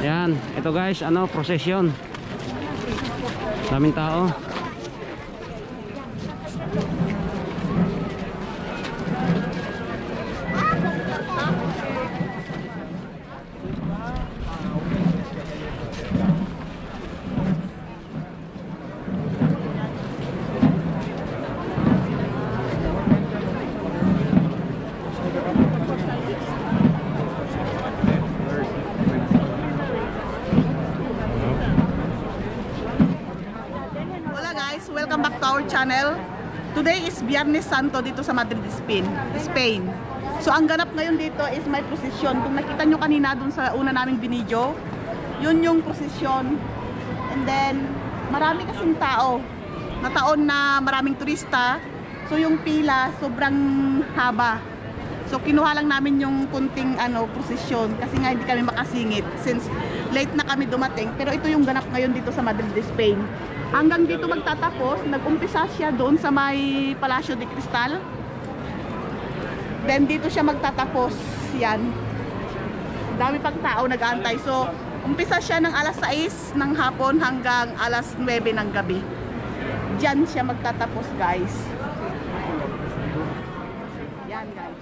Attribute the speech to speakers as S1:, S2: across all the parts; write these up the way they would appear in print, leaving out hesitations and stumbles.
S1: Yan, ito guys, ano, prosesyon. Daming tao.
S2: Welcome back to our channel. Today is Viernes Santo dito sa Madrid Spain. So ang ganap ngayon dito is may prosisyon. Kung nakita nyo kanina dun sa una naming binidyo, yun yung prosisyon. And then marami kasing tao. Nataon na maraming turista. So yung pila sobrang haba. So kinuha lang namin yung kunting prosesyon kasi nga hindi kami makasingit since late na kami dumating. Pero ito yung ganap ngayon dito sa Madrid Spain. Hanggang dito magtatapos, nag-umpisa siya doon sa may Palacio de Cristal. Then dito siya magtatapos, yan. Dami pang tao nag-aantay. So, umpisa siya ng alas 6 ng hapon hanggang alas 9 ng gabi. Diyan siya magtatapos, guys. Yan, guys.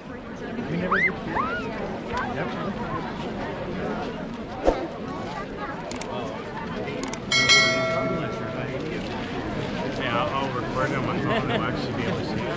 S3: I'll record it on my phone and I'll actually be able to see it.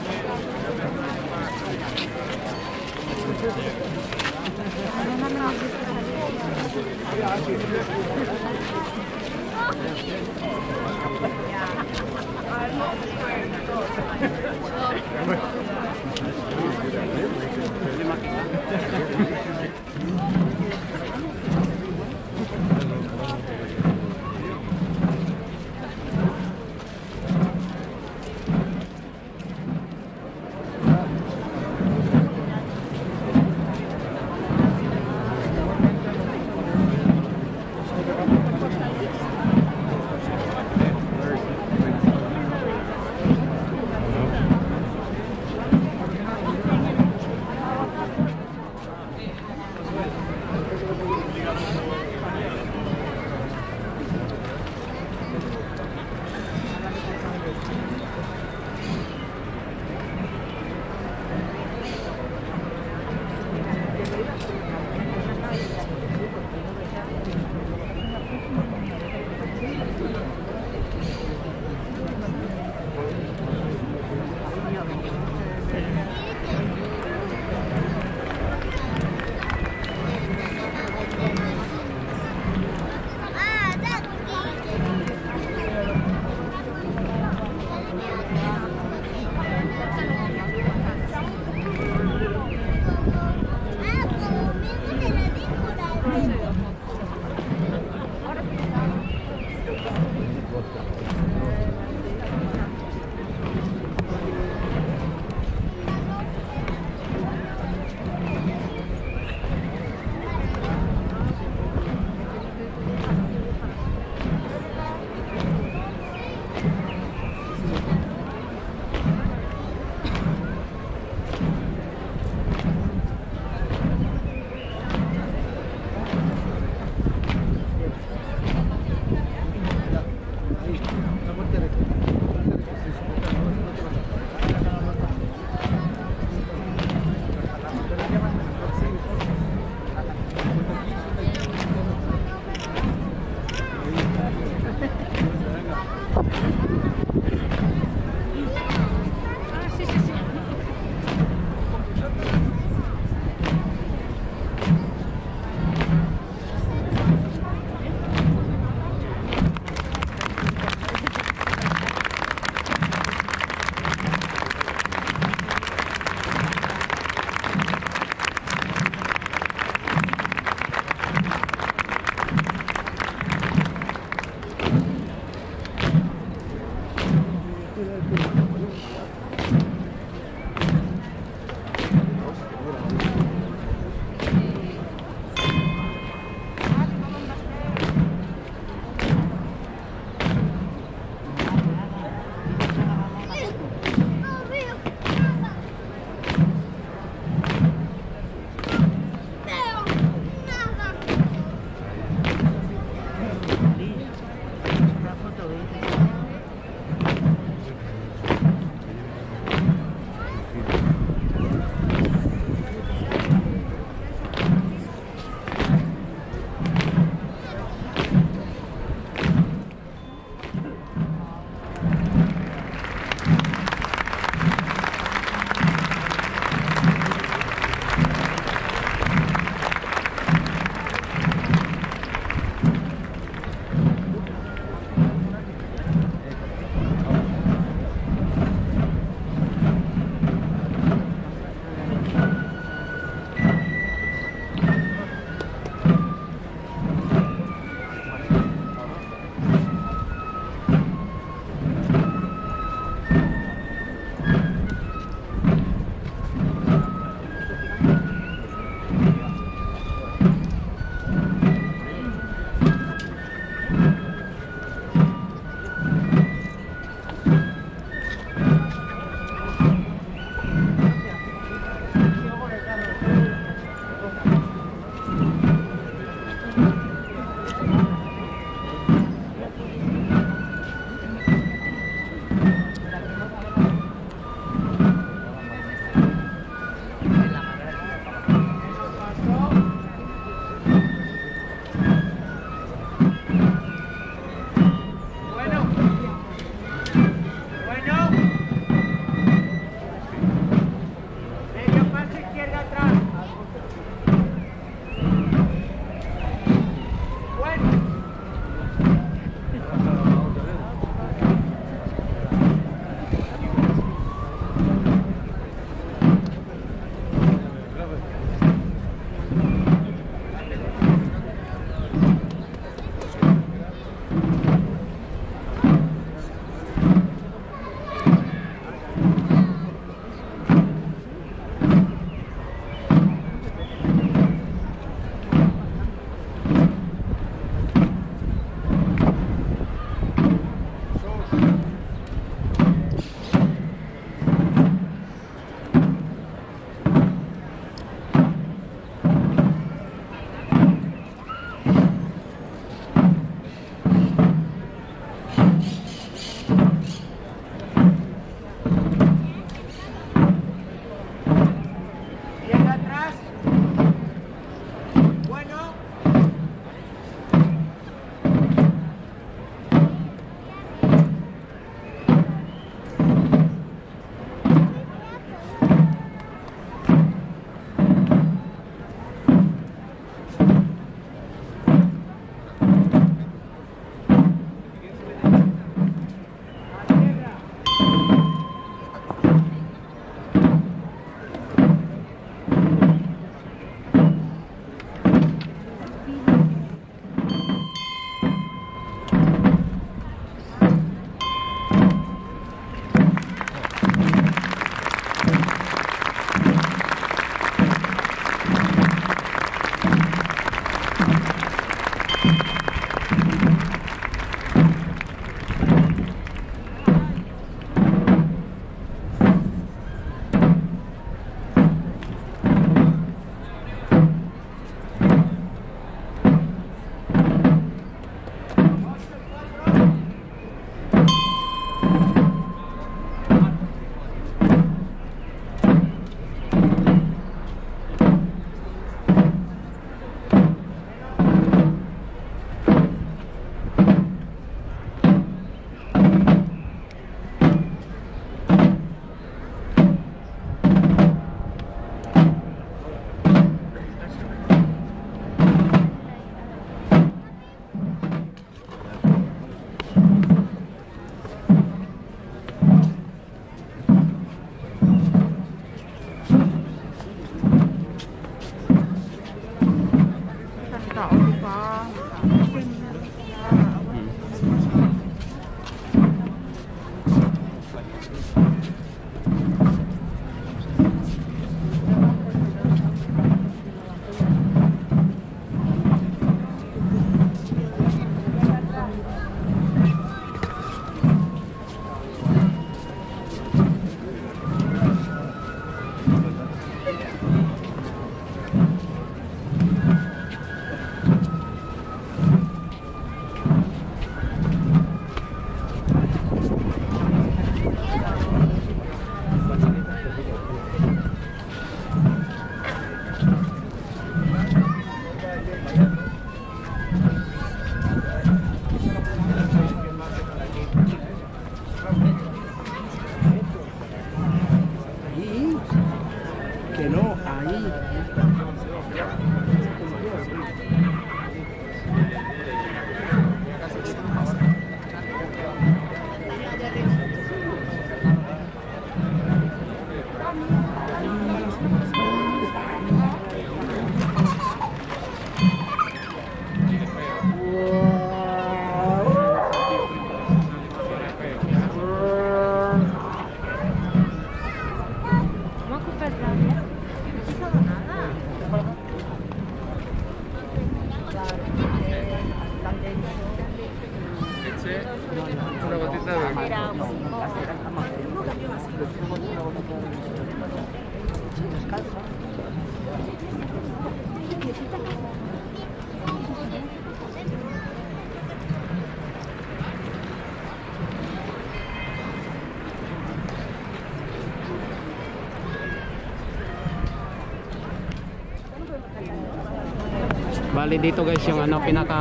S1: Bali dito guys yung ano pinaka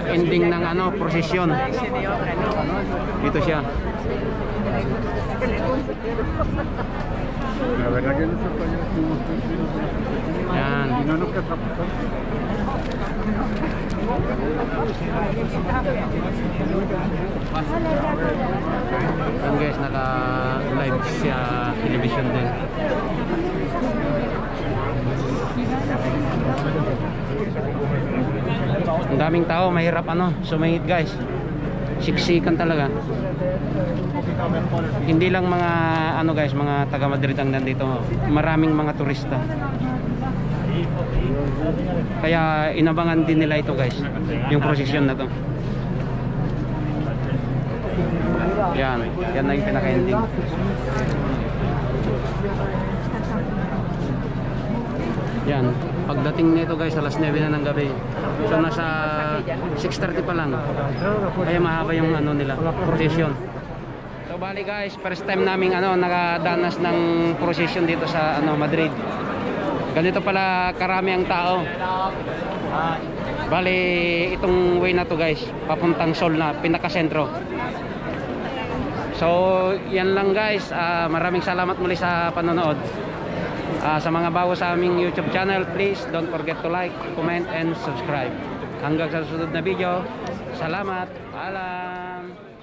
S1: ending ng ano prosesyon. Dito siya. Yan. Yan guys, naka live siya television din. Ang daming tao, mahirap ano, sumingit guys. Siksikan talaga. Hindi lang mga ano guys, mga taga Madrid ang nandito. Maraming mga turista. Kaya inabangan din nila ito guys, yung prosesyon na to. Yan, yan na yung pinaka-ending. Yan, pagdating nito guys alas 9 na ng gabi. So nasa 6:30 pa lang. Kaya mahaba yung ano nila, prosesyon. So bali guys, first time naming ano nakadanas ng prosesyon dito sa ano Madrid. Ganito pala karami ang tao. Bali itong way na to guys, papuntang Sol na pinaka-sentro. So yan lang guys, maraming salamat muli sa panonood. Sa mga bago sa aming YouTube channel, please don't forget to like, comment and subscribe. Hanggang sa susunod na video. Salamat. Paalam.